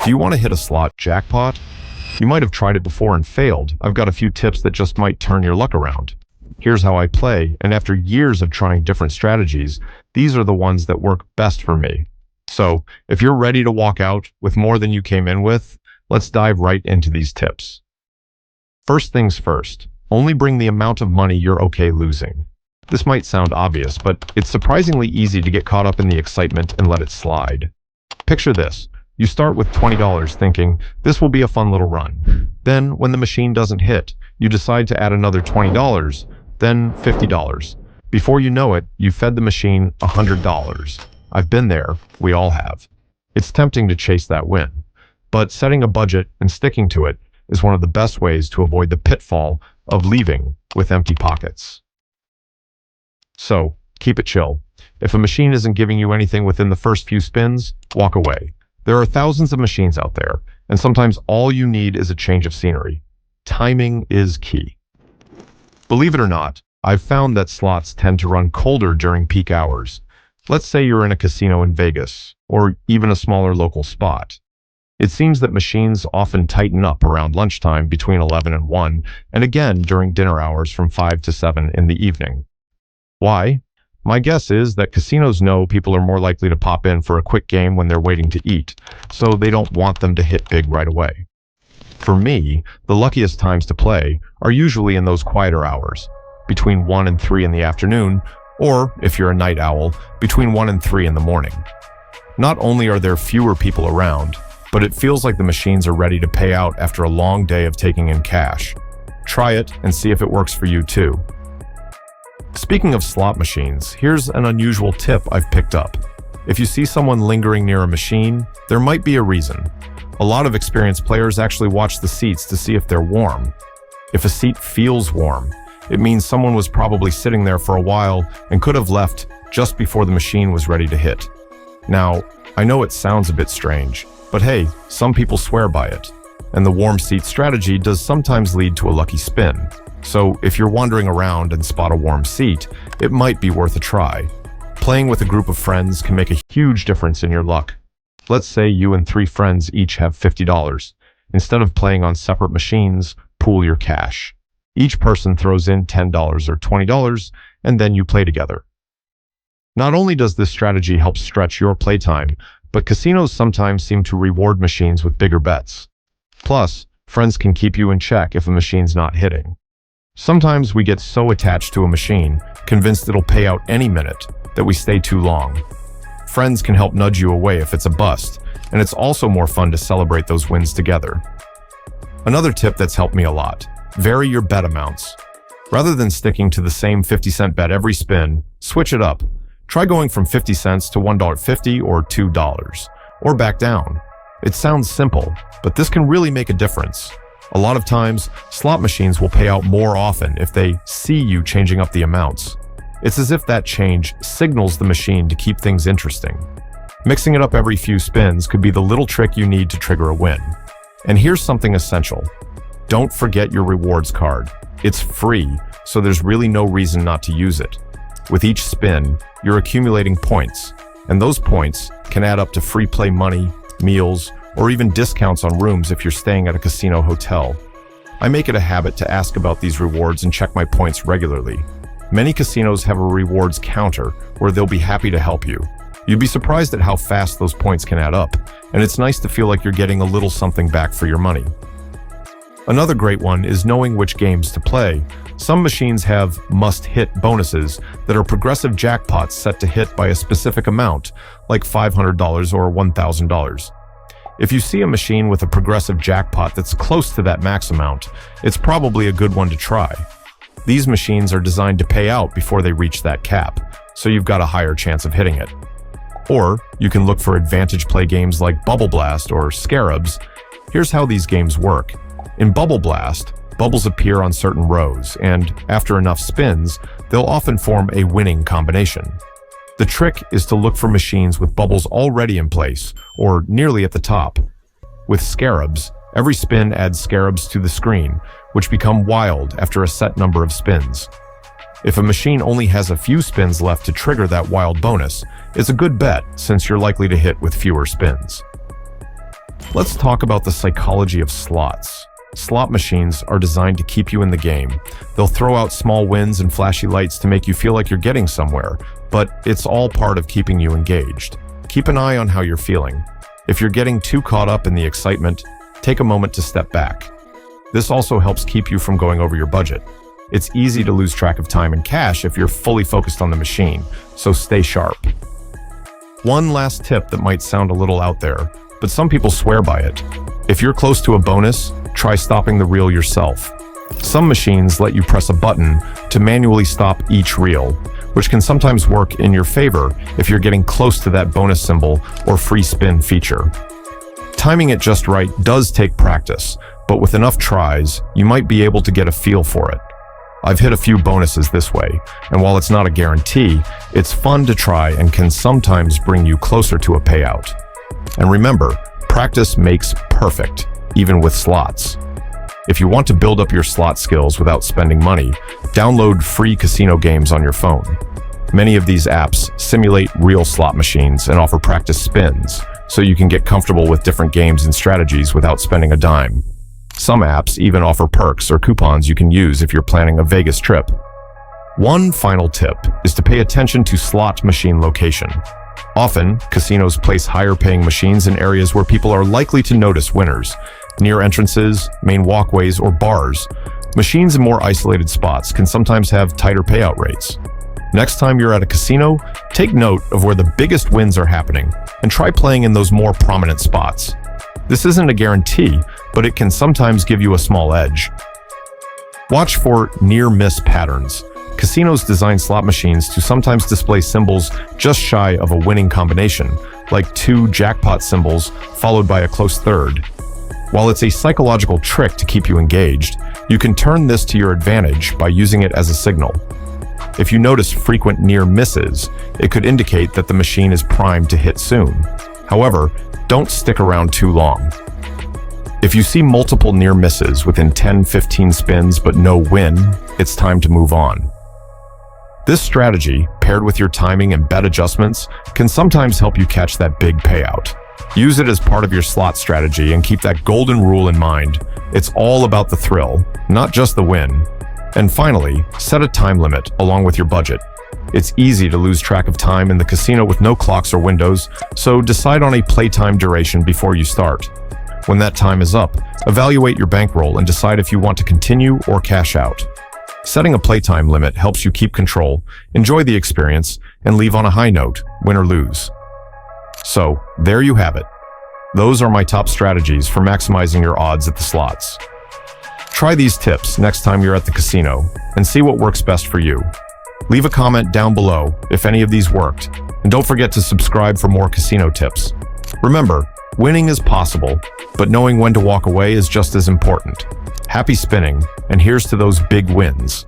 Do you want to hit a slot jackpot? You might have tried it before and failed. I've got a few tips that just might turn your luck around. Here's how I play, and after years of trying different strategies, these are the ones that work best for me. So, if you're ready to walk out with more than you came in with, let's dive right into these tips. First things first, only bring the amount of money you're okay losing. This might sound obvious, but it's surprisingly easy to get caught up in the excitement and let it slide. Picture this. You start with $20 thinking, this will be a fun little run. Then, when the machine doesn't hit, you decide to add another $20, then $50. Before you know it, you fed the machine $100. I've been there, we all have. It's tempting to chase that win, but setting a budget and sticking to it is one of the best ways to avoid the pitfall of leaving with empty pockets. So, keep it chill. If a machine isn't giving you anything within the first few spins, walk away. There are thousands of machines out there, and sometimes all you need is a change of scenery. Timing is key. Believe it or not, I've found that slots tend to run colder during peak hours. Let's say you're in a casino in Vegas, or even a smaller local spot. It seems that machines often tighten up around lunchtime between 11 and 1, and again during dinner hours from 5 to 7 in the evening. Why? My guess is that casinos know people are more likely to pop in for a quick game when they're waiting to eat, so they don't want them to hit big right away. For me, the luckiest times to play are usually in those quieter hours, between 1 and 3 in the afternoon, or, if you're a night owl, between 1 and 3 in the morning. Not only are there fewer people around, but it feels like the machines are ready to pay out after a long day of taking in cash. Try it and see if it works for you too. Speaking of slot machines, here's an unusual tip I've picked up. If you see someone lingering near a machine, there might be a reason. A lot of experienced players actually watch the seats to see if they're warm. If a seat feels warm, it means someone was probably sitting there for a while and could have left just before the machine was ready to hit. Now, I know it sounds a bit strange, but hey, some people swear by it. And the warm seat strategy does sometimes lead to a lucky spin. So if you're wandering around and spot a warm seat, it might be worth a try. Playing with a group of friends can make a huge difference in your luck. Let's say you and 3 friends each have $50. Instead of playing on separate machines, pool your cash. Each person throws in $10 or $20, and then you play together. Not only does this strategy help stretch your playtime, but casinos sometimes seem to reward machines with bigger bets. Plus, friends can keep you in check if a machine's not hitting. Sometimes we get so attached to a machine, convinced it'll pay out any minute, that we stay too long. Friends can help nudge you away if it's a bust, and it's also more fun to celebrate those wins together. Another tip that's helped me a lot: vary your bet amounts. Rather than sticking to the same 50-cent bet every spin, switch it up. Try going from 50 cents to $1.50 or $2, or back down. It sounds simple, but this can really make a difference. A lot of times, slot machines will pay out more often if they see you changing up the amounts. It's as if that change signals the machine to keep things interesting. Mixing it up every few spins could be the little trick you need to trigger a win. And here's something essential. Don't forget your rewards card. It's free, so there's really no reason not to use it. With each spin, you're accumulating points, and those points can add up to free play money, meals, or even discounts on rooms if you're staying at a casino hotel. I make it a habit to ask about these rewards and check my points regularly. Many casinos have a rewards counter where they'll be happy to help you. You'd be surprised at how fast those points can add up, and it's nice to feel like you're getting a little something back for your money. Another great one is knowing which games to play. Some machines have must-hit bonuses that are progressive jackpots set to hit by a specific amount, like $500 or $1,000. If you see a machine with a progressive jackpot that's close to that max amount, it's probably a good one to try. These machines are designed to pay out before they reach that cap, so you've got a higher chance of hitting it. Or you can look for advantage play games like Bubble Blast or Scarabs. Here's how these games work. In Bubble Blast, bubbles appear on certain rows, and after enough spins, they'll often form a winning combination. The trick is to look for machines with bubbles already in place, or nearly at the top. With Scarabs, every spin adds Scarabs to the screen, which become wild after a set number of spins. If a machine only has a few spins left to trigger that wild bonus, it's a good bet since you're likely to hit with fewer spins. Let's talk about the psychology of slots. Slot machines are designed to keep you in the game. They'll throw out small wins and flashy lights to make you feel like you're getting somewhere, but it's all part of keeping you engaged. Keep an eye on how you're feeling. If you're getting too caught up in the excitement, take a moment to step back. This also helps keep you from going over your budget. It's easy to lose track of time and cash if you're fully focused on the machine, so stay sharp. One last tip that might sound a little out there, but some people swear by it. If you're close to a bonus, try stopping the reel yourself. Some machines let you press a button to manually stop each reel, which can sometimes work in your favor if you're getting close to that bonus symbol or free spin feature. Timing it just right does take practice, but with enough tries, you might be able to get a feel for it. I've hit a few bonuses this way, and while it's not a guarantee, it's fun to try and can sometimes bring you closer to a payout. And remember, practice makes perfect, even with slots. If you want to build up your slot skills without spending money, download free casino games on your phone. Many of these apps simulate real slot machines and offer practice spins, so you can get comfortable with different games and strategies without spending a dime. Some apps even offer perks or coupons you can use if you're planning a Vegas trip. One final tip is to pay attention to slot machine location. Often, casinos place higher-paying machines in areas where people are likely to notice winners, near entrances, main walkways, or bars. Machines in more isolated spots can sometimes have tighter payout rates. Next time you're at a casino, take note of where the biggest wins are happening and try playing in those more prominent spots. This isn't a guarantee, but it can sometimes give you a small edge. Watch for near-miss patterns. Casinos design slot machines to sometimes display symbols just shy of a winning combination, like 2 jackpot symbols followed by a close third. While it's a psychological trick to keep you engaged, you can turn this to your advantage by using it as a signal. If you notice frequent near misses, it could indicate that the machine is primed to hit soon. However, don't stick around too long. If you see multiple near misses within 10-15 spins but no win, it's time to move on. This strategy, paired with your timing and bet adjustments, can sometimes help you catch that big payout. Use it as part of your slot strategy and keep that golden rule in mind. It's all about the thrill, not just the win. And finally, set a time limit along with your budget. It's easy to lose track of time in the casino with no clocks or windows, so decide on a playtime duration before you start. When that time is up, evaluate your bankroll and decide if you want to continue or cash out. Setting a playtime limit helps you keep control, enjoy the experience, and leave on a high note, win or lose. So, there you have it. Those are my top strategies for maximizing your odds at the slots. Try these tips next time you're at the casino and see what works best for you. Leave a comment down below if any of these worked, and don't forget to subscribe for more casino tips. Remember, winning is possible, but knowing when to walk away is just as important. Happy spinning, and here's to those big wins.